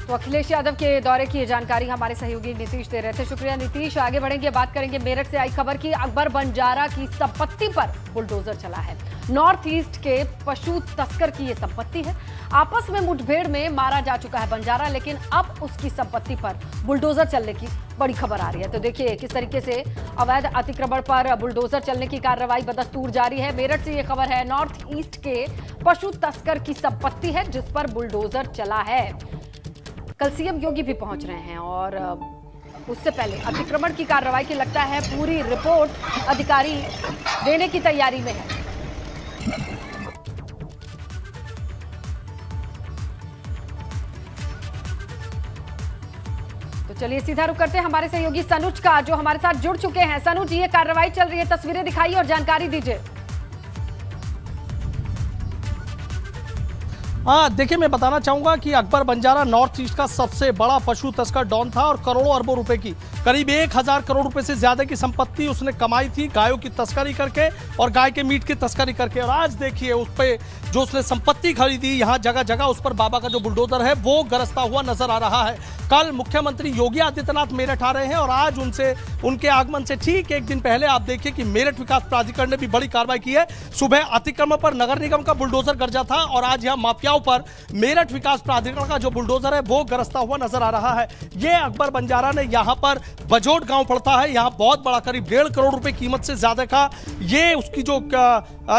तो अखिलेश यादव के दौरे की ये जानकारी हमारे सहयोगी नीतीश दे रहे थे। शुक्रिया नीतीश। आगे बढ़ेंगे, बात करेंगे मेरठ से आई खबर की। अकबर बंजारा की संपत्ति पर बुलडोजर चला है। नॉर्थ ईस्ट के पशु तस्कर की ये संपत्ति है। आपस में मुठभेड़ में मारा जा चुका है बंजारा, लेकिन अब उसकी संपत्ति पर बुलडोजर चलने की बड़ी खबर आ रही है। तो देखिए किस तरीके से अवैध अतिक्रमण पर बुलडोजर चलने की कार्रवाई बदस्तूर जारी है। मेरठ से ये खबर है, नॉर्थ ईस्ट के पशु तस्कर की संपत्ति है जिस पर बुलडोजर चला है। कल सीएम योगी भी पहुंच रहे हैं और उससे पहले अतिक्रमण की कार्रवाई की लगता है पूरी रिपोर्ट अधिकारी देने की तैयारी में है। तो चलिए सीधा रुक करते हैं हमारे सहयोगी सनुज का, जो हमारे साथ जुड़ चुके हैं। सनुज, ये कार्रवाई चल रही है, तस्वीरें दिखाइए और जानकारी दीजिए। देखिए, मैं बताना चाहूंगा कि अकबर बंजारा नॉर्थ ईस्ट का सबसे बड़ा पशु तस्कर डॉन था और करोड़ों अरबों रुपए की, करीब 1000 करोड़ रुपए से ज्यादा की संपत्ति उसने कमाई थी गायों की तस्करी करके और गाय के मीट की तस्करी करके। और आज देखिए उस पे जो उसने संपत्ति खरीदी, यहाँ जगह जगह उस पर बाबा का जो बुलडोजर है वो गरजता हुआ नजर आ रहा है। कल मुख्यमंत्री योगी आदित्यनाथ मेरठ आ रहे हैं और आज उनके आगमन से ठीक एक दिन पहले आप देखिए कि मेरठ विकास प्राधिकरण ने भी बड़ी कार्रवाई की है। सुबह अतिक्रमण पर नगर निगम का बुलडोजर गरजा था और आज यहाँ माफियाओं पर मेरठ विकास प्राधिकरण का जो बुलडोजर है वो गरजता हुआ नजर आ रहा है। ये अकबर बंजारा ने यहाँ पर बजोट गांव पड़ता है, यहाँ बहुत बड़ा करीब 1.5 करोड़ रुपए कीमत से ज्यादा का ये उसकी जो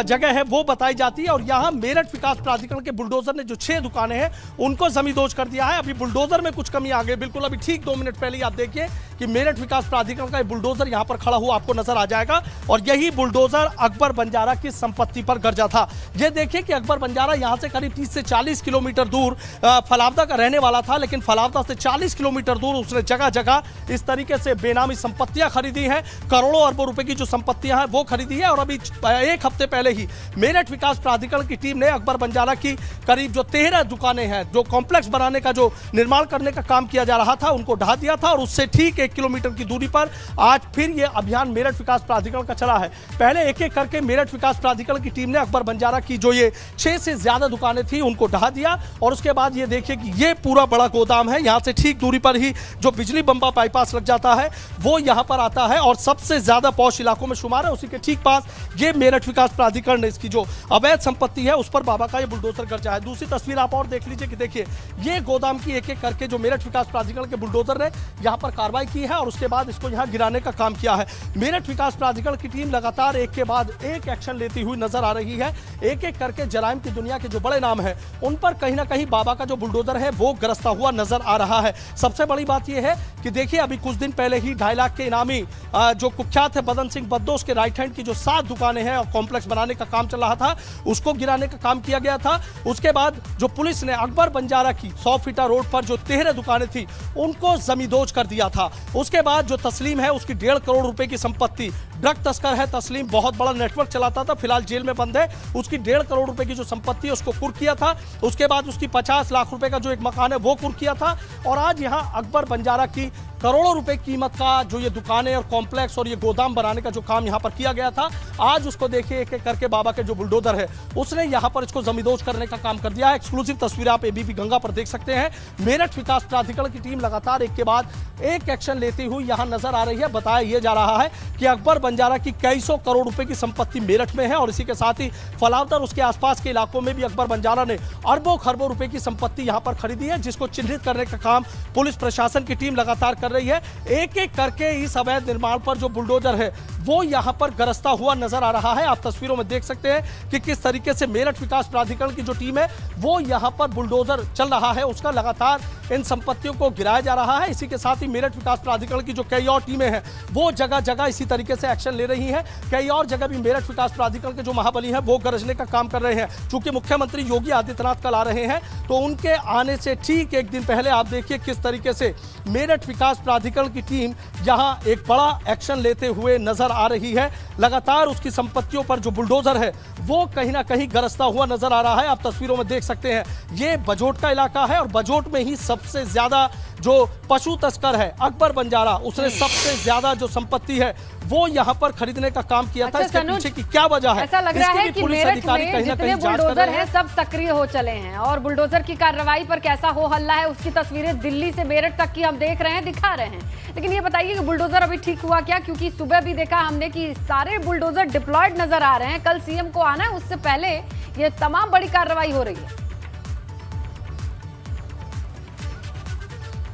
जगह है वो बताई जाती है। और यहाँ मेरठ विकास प्राधिकरण के बुलडोजर ने जो 6 दुकानें हैं उनको जमींदोज कर दिया है। अभी बुलडोजर में कुछ कमी आ गई, बिल्कुल अभी ठीक 2 मिनट पहले आप देखिए कि मेरठ विकास प्राधिकरण का बुलडोजर यहाँ पर खड़ा हुआ आपको नजर आ जाएगा और यही बुलडोजर अकबर बंजारा की संपत्ति पर गरजा था। ये देखिए कि अकबर बंजारा यहाँ से करीब 30 से 40 किलोमीटर दूर फलावदा का रहने वाला था, लेकिन फलावदा से 40 किलोमीटर दूर उसने जगह जगह इस तरीके से बेनामी संपत्तियां खरीदी हैं। करोड़ों अरबों रुपए की जो संपत्तियां हैं वो खरीदी है। और अभी एक हफ्ते पहले ही मेरठ विकास प्राधिकरण की टीम ने अकबर बंजारा की करीब जो 13 दुकानें हैं, जो कॉम्प्लेक्स बनाने का जो निर्माण करने का काम किया जा रहा था, उनको ढा दिया था। और उससे ठीक 1 किलोमीटर की दूरी पर आज फिर ये अभियान मेरठ विकास प्राधिकरण का चला है। पहले एक एक करके मेरठ विकास प्राधिकरण की टीम ने अकबर बंजारा की जो ये 6 से ज्यादा दुकानें थी उनको ढा दिया और उसके बाद ये देखिए कि ये पूरा बड़ा गोदाम है। यहाँ से ठीक दूरी पर ही जो बिजली बंबा बाईपास लग जाता है वो यहाँ पर आता है और सबसे ज्यादा पॉश इलाकों में शुमार है। उसी के ठीक पास ये मेरठ विकास प्राधिकरण ने इसकी जो अवैध संपत्ति है उस पर बाबा का ये बुलडोजर गरजा है। दूसरी तस्वीर आप और देख लीजिए कि देखिए ये गोदाम की एक एक करके जो मेरठ विकास प्राधिकरण के बुलडोजर ने यहाँ पर कार्रवाई की है और उसके बाद इसको यहाँ गिराने का काम किया है। मेरठ विकास प्राधिकरण की टीम लगातार एक के बाद एक एक्शन लेती हुई नजर आ रही है। एक एक करके जराइम की दुनिया के जो बड़े नाम है उन पर कहीं ना कहीं बाबा का जो बुलडोजर है वो गरजता हुआ नजर आ रहा है। सबसे बड़ी बात यह है कि देखिए अभी कुछ दिन पहले ही 2.5 लाख के इनामी जो कुख्यात है बदन सिंह बद्दोस के राइट हैंड की जो 7 दुकानें हैं और कॉम्प्लेक्स बनाने का काम चल रहा था उसको गिराने का काम किया गया था। उसके बाद जो पुलिस ने अकबर बंजारा की 100 फीटा रोड पर जो 13 दुकानें थी उनको जमींदोज कर दिया था। उसके बाद जो तस्लीम है उसकी 1.5 करोड़ रुपए की संपत्ति, ड्रग तस्कर है तस्लीम, बहुत बड़ा नेटवर्क चलाता था, फिलहाल जेल में बंद है। उसकी 1.5 करोड़ रुपए की जो संपत्ति है उसको कुर्क किया था। उसके बाद उसकी 50 लाख रुपए का जो एक मकान है वो कुर्क किया था। और आज यहाँ अकबर बंजारा की करोड़ों रुपए कीमत का जो ये दुकानें और कॉम्प्लेक्स और ये गोदाम बनाने का जो काम यहाँ पर किया गया था, आज उसको देखिए एक एक करके बाबा के जो बुलडोजर है उसने यहाँ पर इसको जमींदोज करने का काम कर दिया है। एक्सक्लूसिव तस्वीर आप एबीपी गंगा पर देख सकते हैं। मेरठ विकास प्राधिकरण की टीम लगातार एक के बाद एक एक्शन लेती हुई यहाँ नजर आ रही है। बताया यह जा रहा है कि अकबर बंजारा की कई सौ करोड़ रुपए की संपत्ति मेरठ में है और इसी के साथ ही फलावदा और उसके आसपास के इलाकों में भी अकबर बंजारा ने अरबों खरबों रुपए की संपत्ति यहाँ पर खरीदी है, जिसको चिन्हित करने का काम पुलिस प्रशासन की टीम लगातार कर रही है। एक एक करके इस अवैध निर्माण पर जो बुलडोजर है वो यहाँ पर गरजता हुआ नजर आ रहा है। आप तस्वीरों में देख सकते हैं कि किस तरीके से मेरठ विकास प्राधिकरण की जो टीम है वो यहाँ पर बुलडोजर चल रहा है, उसका लगातार इन संपत्तियों को गिराया जा रहा है। इसी के साथ ही मेरठ विकास प्राधिकरण की जो कई और टीमें हैं वो जगह जगह इसी तरीके से एक्शन ले रही हैं। कई और जगह भी मेरठ विकास प्राधिकरण के जो महाबली हैं वो गरजने का काम कर रहे हैं। चूंकि मुख्यमंत्री योगी आदित्यनाथ कल आ रहे हैं तो उनके आने से ठीक एक दिन पहले आप देखिए किस तरीके से मेरठ विकास प्राधिकरण की टीम यहां एक बड़ा एक्शन लेते हुए नजर आ रही है। लगातार उसकी संपत्तियों पर जो बुलडोजर है वो कहीं ना कहीं गरजता हुआ नजर आ रहा है। आप तस्वीरों में देख सकते हैं, ये बजोट का इलाका है और बजोट में ही सबसे ज्यादा जो पशु तस्कर है अकबर बंजारा, उसने सबसे ज्यादा जो संपत्ति है वो यहाँ पर खरीदने का काम किया था। इसके पीछे की क्या वजह है? ऐसा लग रहा है कि मेरठ में जितने बुलडोजर हैं सब सक्रिय हो चले हैं और बुलडोजर की कार्रवाई पर कैसा हो हल्ला है उसकी तस्वीरें दिल्ली से मेरठ तक की हम देख रहे हैं, दिखा रहे हैं। लेकिन ये बताइए कि बुलडोजर अभी ठीक हुआ क्या? क्योंकि सुबह भी देखा हमने कि सारे बुलडोजर डिप्लॉयड नजर आ रहे हैं। कल सीएम को आना है, उससे पहले ये तमाम बड़ी कार्रवाई हो रही है।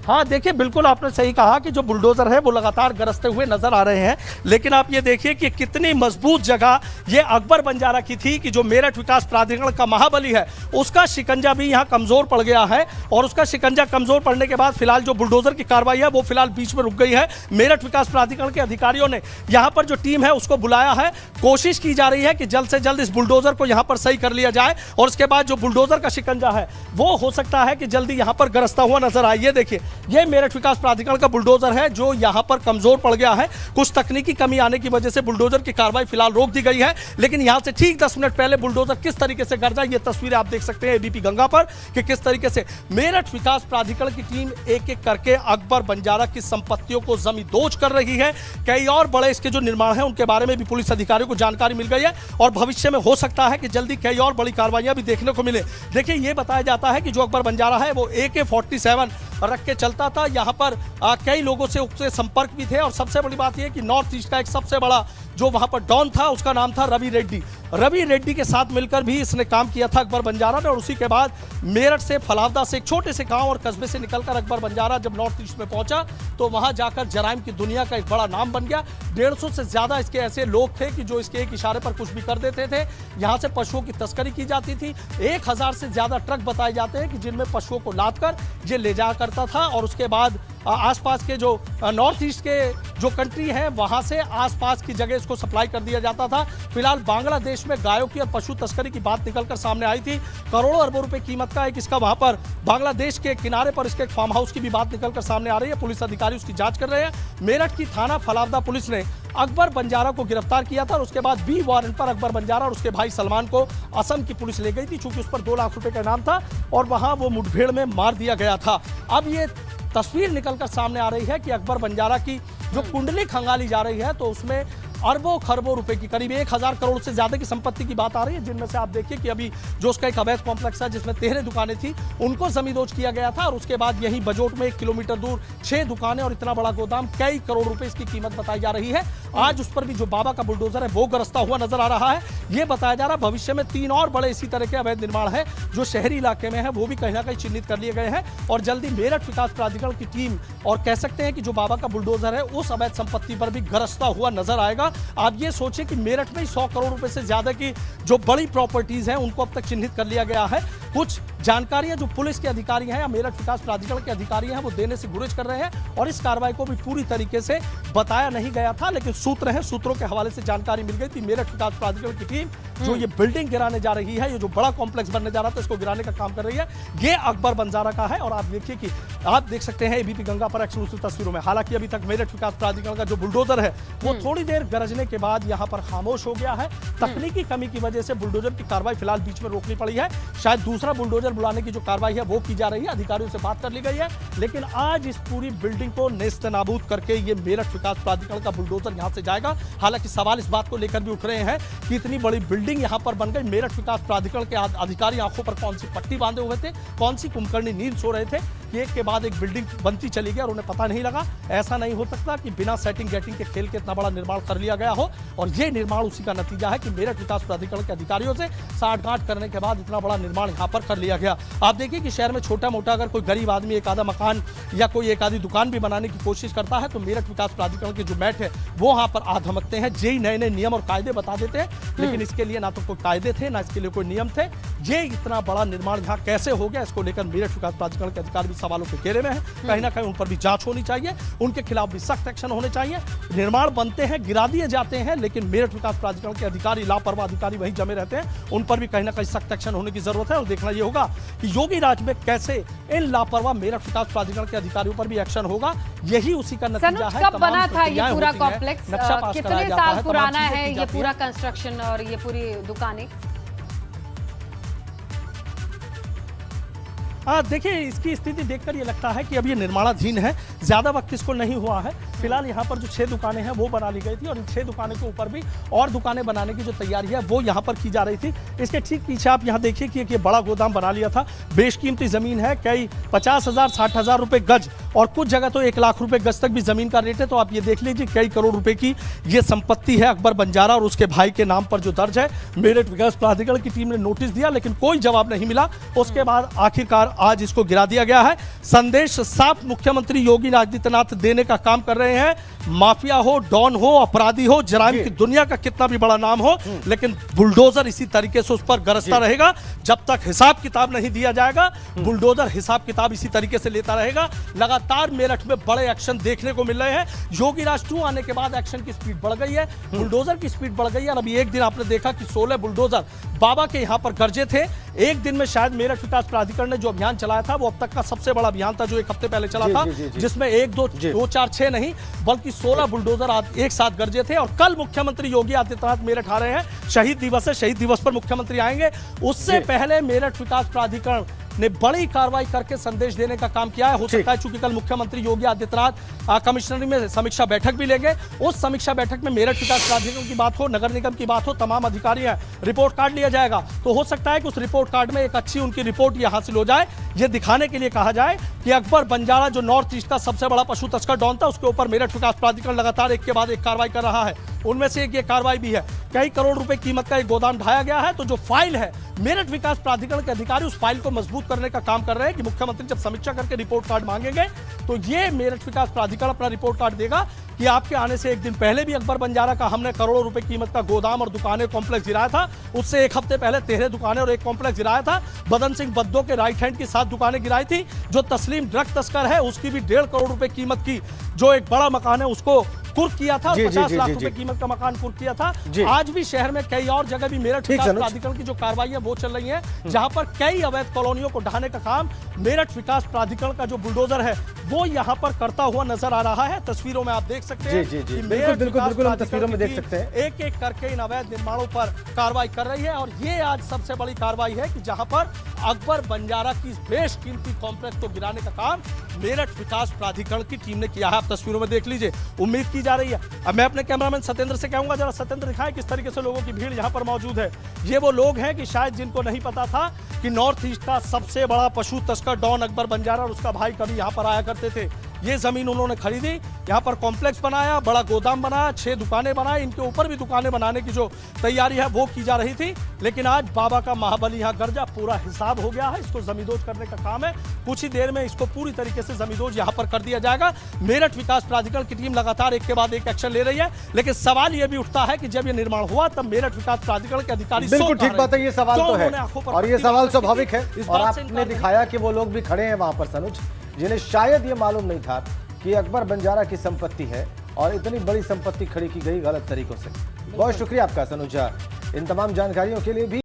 हाँ देखिए, बिल्कुल आपने सही कहा कि जो बुलडोजर है वो लगातार गरजते हुए नजर आ रहे हैं, लेकिन आप ये देखिए कि कितनी मजबूत जगह ये अकबर बंजारा की थी कि जो मेरठ विकास प्राधिकरण का महाबली है उसका शिकंजा भी यहाँ कमजोर पड़ गया है। और उसका शिकंजा कमजोर पड़ने के बाद फिलहाल जो बुलडोजर की कार्रवाई है वो फिलहाल बीच में रुक गई है। मेरठ विकास प्राधिकरण के अधिकारियों ने यहाँ पर जो टीम है उसको बुलाया है, कोशिश की जा रही है कि जल्द से जल्द इस बुलडोजर को यहाँ पर सही कर लिया जाए और उसके बाद जो बुलडोजर का शिकंजा है वो हो सकता है कि जल्दी यहाँ पर गरजता हुआ नजर आए। ये देखिए, ये मेरठ विकास प्राधिकरण का बुलडोजर है जो यहां पर कमजोर पड़ गया है। कुछ तकनीकी कमी आने की वजह से बुलडोजर की कार्रवाई फिलहाल रोक दी गई है, लेकिन यहां से ठीक 10 मिनट पहले बुलडोजर किस तरीके से गरजा, ये तस्वीरें आप देख सकते हैं एबीपी गंगा पर कि किस तरीके से मेरठ विकास प्राधिकरण की टीम एक एक करके अकबर बंजारा की संपत्तियों को जमींदोज कर रही है। कई और बड़े इसके जो निर्माण है उनके बारे में भी पुलिस अधिकारियों को जानकारी मिल गई है और भविष्य में हो सकता है कि जल्दी कई और बड़ी कार्रवाइयां भी देखने को मिले। देखिए, ये बताया जाता है कि जो अकबर बंजारा है वो AK-47 रख के चलता था। यहाँ पर कई लोगों से उससे संपर्क भी थे और सबसे बड़ी बात यह कि नॉर्थ ईस्ट का एक सबसे बड़ा जो वहां पर डॉन था उसका नाम था रवि रेड्डी। रवि रेड्डी के साथ मिलकर भी इसने काम किया था अकबर बंजारा ने। और उसी के बाद मेरठ से, फलावदा से, एक छोटे से गांव और कस्बे से निकलकर अकबर बंजारा जब नॉर्थ ईस्ट में पहुंचा तो वहां जाकर जराइम की दुनिया का एक बड़ा नाम बन गया। 150 से ज्यादा इसके ऐसे लोग थे कि जो इसके एक इशारे पर कुछ भी कर देते थे। यहाँ से पशुओं की तस्करी की जाती थी। 1000 से ज्यादा ट्रक बताए जाते हैं कि जिनमें पशुओं को लाद कर ये ले जा करता था और उसके बाद आसपास के जो नॉर्थ ईस्ट के जो कंट्री है वहां से आसपास की जगह इसको सप्लाई कर दिया जाता था। फिलहाल बांग्लादेश में गायों की और पशु तस्करी की बात निकलकर सामने आई थी। करोड़ों अरबों रुपए कीमत का एक इसका वहां पर बांग्लादेश के किनारे पर इसके एक फार्म हाउस की भी बात निकलकर सामने आ रही है। पुलिस अधिकारी उसकी जांच कर रहे हैं। मेरठ की थाना फलावदा पुलिस ने अकबर बंजारा को गिरफ्तार किया था और उसके बाद बी वारंट पर अकबर बंजारा और उसके भाई सलमान को असम की पुलिस ले गई थी, चूंकि उस पर 2 लाख रुपए का इनाम था और वहां वो मुठभेड़ में मार दिया गया था। अब ये तस्वीर निकलकर सामने आ रही है कि अकबर बंजारा की जो कुंडली खंगाली जा रही है तो उसमें अरबों खरबों रुपए की, करीब 1000 करोड़ से ज्यादा की संपत्ति की बात आ रही है, जिनमें से आप देखिए कि अभी जो उसका एक अवैध कॉम्प्लेक्स है जिसमें 13 दुकानें थी उनको जमींदोज किया गया था और उसके बाद यही बजोट में 1 किलोमीटर दूर 6 दुकानें और इतना बड़ा गोदाम, कई करोड़ रुपए इसकी कीमत बताई जा रही है। आज उस पर भी जो बाबा का बुलडोजर है वो गरजता हुआ नजर आ रहा है। ये बताया जा रहा है भविष्य में 3 और बड़े इसी तरह के अवैध निर्माण है जो शहरी इलाके में है वो भी कहीं ना कहीं चिन्हित कर लिए गए हैं और जल्दी मेरठ विकास प्राधिकरण की टीम और कह सकते हैं कि जो बाबा का बुलडोजर है उस अवैध संपत्ति पर भी गरजता हुआ नजर आएगा। आप ये सोचिए कि मेरठ में 100 करोड़ रुपए से ज्यादा की जो बड़ी प्रॉपर्टीज हैं उनको अब तक चिन्हित कर लिया गया है। कुछ जानकारियां जो पुलिस के अधिकारी हैं या मेरठ विकास प्राधिकरण के अधिकारी हैं वो देने से गुरेज कर रहे हैं और इस कार्रवाई को भी पूरी तरीके से बताया नहीं गया था, लेकिन सूत्र हैं, सूत्रों के हवाले से जानकारी मिल गई थी। मेरठ विकास प्राधिकरण की टीम जो ये बिल्डिंग गिराने जा रही है, ये जो बड़ा कॉम्प्लेक्स बनने जा रहा था इसको गिराने का काम कर रही है, ये अकबर बंजारा का है। और आप देखिए कि आप देख सकते हैं एबीपी गंगा पर एक्सक्लूसिव तस्वीरों में। हालांकि अभी तक मेरठ विकास प्राधिकरण का जो बुलडोजर है वो थोड़ी देर गरजने के बाद यहाँ पर खामोश हो गया है। तकनीकी कमी की वजह से बुलडोजर की कार्रवाई फिलहाल बीच में रोकनी पड़ी है। शायद दूसरा बुलडोजर बुलाने की जो कार्रवाई है वो की जा रही है, अधिकारियों से बात कर ली गई है, लेकिन आज इस पूरी बिल्डिंग को नेस्तनाबूद करके ये मेरठ विकास प्राधिकरण का बुलडोजर यहां से जाएगा। हालांकि सवाल इस बात को लेकर भी उठ रहे हैं कि इतनी बड़ी बिल्डिंग यहां पर बन गई, मेरठ विकास प्राधिकरण के अधिकारी आंखों पर कौन सी पट्टी बांधे हुए थे, कौन सी कुंभकर्णी नींद सो रहे थे, एक के बाद एक बिल्डिंग बनती चली गई और उन्हें पता नहीं लगा। ऐसा नहीं हो सकता कि बिना सेटिंग गेटिंग के खेल के इतना बड़ा निर्माण कर लिया गया हो और ये निर्माण उसी का नतीजा है कि मेरठ विकास प्राधिकरण के अधिकारियों से साठगांठ करने के बाद इतना बड़ा निर्माण यहां पर कर लिया गया। आप देखिए कि शहर में छोटा मोटा अगर कोई गरीब आदमी एक आधा मकान या कोई एक आधी दुकान भी बनाने की कोशिश करता है तो मेरठ विकास प्राधिकरण के जो मैट है वो वहां पर आ धमकते हैं। जेई नए नए नियम और कायदे बता देते हैं, लेकिन इसके लिए ना तो कोई कायदे थे ना इसके लिए कोई नियम थे। ये इतना बड़ा निर्माण यहाँ कैसे हो गया इसको लेकर मेरठ विकास प्राधिकरण के अधिकारी भी सवालों के घेरे में है। कहीं ना कहीं उन पर भी जांच होनी चाहिए, उनके खिलाफ भी सख्त एक्शन होने चाहिए। निर्माण बनते हैं, गिरा दिए जाते हैं, लेकिन मेरठ विकास प्राधिकरण के अधिकारी, लापरवाह अधिकारी वहीं जमे रहते हैं। उन पर भी कहीं ना कहीं सख्त एक्शन होने की जरूरत है और देखना यह होगा कि योगी राज में कैसे इन लापरवाह मेरठ विकास प्राधिकरण के अधिकारियों पर भी एक्शन होगा। यही उसी का नतीजा है। कब बना था ये पूरा कॉम्प्लेक्स, कितने साल पुराना है ये पूरा कंस्ट्रक्शन और ये पूरी दुकानें? देखिए, इसकी स्थिति देखकर ये लगता है कि अब ये निर्माणाधीन है, ज्यादा वक्त इसको नहीं हुआ है। फिलहाल यहाँ पर जो 6 दुकानें हैं वो बना ली गई थी और इन 6 दुकानों के ऊपर भी और दुकानें बनाने की जो तैयारी है वो यहाँ पर की जा रही थी। इसके ठीक पीछे आप यहाँ देखिए कि एक बड़ा गोदाम बना लिया था। बेशकीमती जमीन है, कई 50,000 60,000 रुपए गज और कुछ जगह तो 1 लाख रुपए गज तक भी जमीन का रेट है। तो आप ये देख लीजिए कई करोड़ रुपए की ये संपत्ति है अकबर बंजारा और उसके भाई के नाम पर जो दर्ज है। मेरठ विकास प्राधिकरण की टीम ने नोटिस दिया लेकिन कोई जवाब नहीं मिला। उसके बाद आखिरकार आज इसको गिरा दिया गया है। संदेश साफ मुख्यमंत्री योगी आदित्यनाथ देने का काम कर रहे हैं। माफिया हो, डॉन हो, अपराधी हो, जराइम की दुनिया का कितना भी बड़ा नाम हो, लेकिन बुलडोजर इसी तरीके से उस पर गरजता रहेगा। जब तक हिसाब किताब नहीं दिया जाएगा, बुलडोजर हिसाब किताब इसी तरीके से लेता रहेगा। लगातार मेरठ में बड़े एक्शन देखने को मिल रहे हैं। योगी राज 2 आने के बाद एक्शन की स्पीड बढ़ गई है, बुलडोजर की स्पीड बढ़ गई है। और अभी एक दिन आपने देखा कि 16 बुलडोजर बाबा के यहां पर गरजे थे। एक दिन में शायद मेरठ विकास प्राधिकरण ने जो अभियान चलाया था वो अब तक का सबसे बड़ा अभियान था, जो 1 हफ्ते पहले चला था, जिसमें 1 2 4 6 नहीं बल्कि 16 बुलडोजर आज एक साथ गरजे थे। और कल मुख्यमंत्री योगी आदित्यनाथ मेरठ आ रहे हैं। शहीद दिवस है, शहीद दिवस पर मुख्यमंत्री आएंगे। उससे पहले मेरठ विकास प्राधिकरण ने बड़ी कार्रवाई करके संदेश देने का काम किया है। हो सकता है चूंकि कल मुख्यमंत्री योगी आदित्यनाथ कमिश्नरी में समीक्षा बैठक भी लेंगे, उस समीक्षा बैठक में मेरठ विकास प्राधिकरण की बात हो, नगर निगम की बात हो, तमाम अधिकारी हैं, रिपोर्ट कार्ड लिया जाएगा। तो हो सकता है कि उस रिपोर्ट कार्ड में एक अच्छी उनकी रिपोर्ट ये हासिल हो जाए, ये दिखाने के लिए कहा जाए कि अकबर बंजारा जो नॉर्थ ईस्ट का सबसे बड़ा पशु तस्कर डॉन था, उसके ऊपर मेरठ विकास प्राधिकरण लगातार एक के बाद एक कार्रवाई कर रहा है। उनमें से एक ये कार्रवाई भी है, कई करोड़ रुपए कीमत का एक गोदाम ढाया गया है। तो जो फाइल है, मेरठ विकास प्राधिकरण के अधिकारी उस फाइल को मजबूत करने का काम कर रहे हैं कि मुख्यमंत्री जब समीक्षा करके रिपोर्ट कार्ड मांगेंगे तो ये मेरठ विकास प्राधिकरण अपना रिपोर्ट कार्ड देगा कि आपके आने से एक दिन पहले भी अकबर बंजारा का हमने करोड़ों रुपए कीमत का गोदाम और दुकानें कॉम्प्लेक्स गिराया था। उससे 1 हफ्ते पहले 13 दुकानें और 1 कॉम्प्लेक्स गिराया था। बदन सिंह बद्दो के राइट हैंड की 7 दुकानें गिराई थी। जो तस्लीम ड्रग तस्कर है उसकी भी 1.5 करोड़ रुपए कीमत की जो एक बड़ा मकान है उसको कुर्क किया था, 50 लाख रुपए कीमत का मकान कुर्क किया था। आज भी शहर में कई और जगह भी मेरठ विकास प्राधिकरण की जो कार्रवाई है वो चल रही है, जहां पर कई अवैध कॉलोनियों को ढाने का काम मेरठ विकास प्राधिकरण का जो बुलडोजर है वो यहां पर करता हुआ नजर आ रहा है। तस्वीरों में आप देख सकते हैं कि बिल्कुल हम तस्वीरों में देख सकते हैं एक एक करके इन अवैध निर्माणों पर कार्रवाई कर रही है। और ये आज सबसे बड़ी कार्रवाई है कि जहां पर अकबर बंजारा की बेशकीमती कॉम्प्लेक्स को गिराने का काम मेरठ विकास प्राधिकरण की टीम ने किया है। आप तस्वीरों में देख लीजिए, उम्मीद की जा रही है। अब मैं अपने कैमरामैन सत्येंद्र से कहूंगा जरा सत्येंद्र दिखाएं किस तरीके से लोगों की भीड़ यहां पर मौजूद है। ये वो लोग हैं कि शायद जिनको नहीं पता था कि नॉर्थ ईस्ट का सबसे बड़ा पशु तस्कर डॉन अकबर बंजारा और उसका भाई कभी यहां पर आया करते थे। ये जमीन उन्होंने खरीदी, यहाँ पर कॉम्प्लेक्स बनाया, बड़ा गोदाम बनाया, 6 दुकानें बनाई, इनके ऊपर भी दुकानें बनाने की जो तैयारी है वो की जा रही थी। लेकिन आज बाबा का महाबली यहाँ गरजा, पूरा हिसाब हो गया है। इसको जमींदोज करने का काम है, कुछ ही देर में इसको पूरी तरीके से जमींदोज यहाँ पर कर दिया जाएगा। मेरठ विकास प्राधिकरण की टीम लगातार एक के बाद एक एक्शन ले रही है, लेकिन सवाल ये भी उठता है कि जब ये निर्माण हुआ तब मेरठ विकास प्राधिकरण के अधिकारी बिल्कुल ठीक बात है, ये सवाल तो है और ये सवाल स्वाभाविक है। और आपने दिखाया कि वो लोग भी खड़े हैं वहां पर सनुज, जिन्हें शायद ये मालूम नहीं था कि अकबर बंजारा की संपत्ति है और इतनी बड़ी संपत्ति खड़ी की गई गलत तरीकों से। बहुत शुक्रिया आपका सनुजा इन तमाम जानकारियों के लिए भी।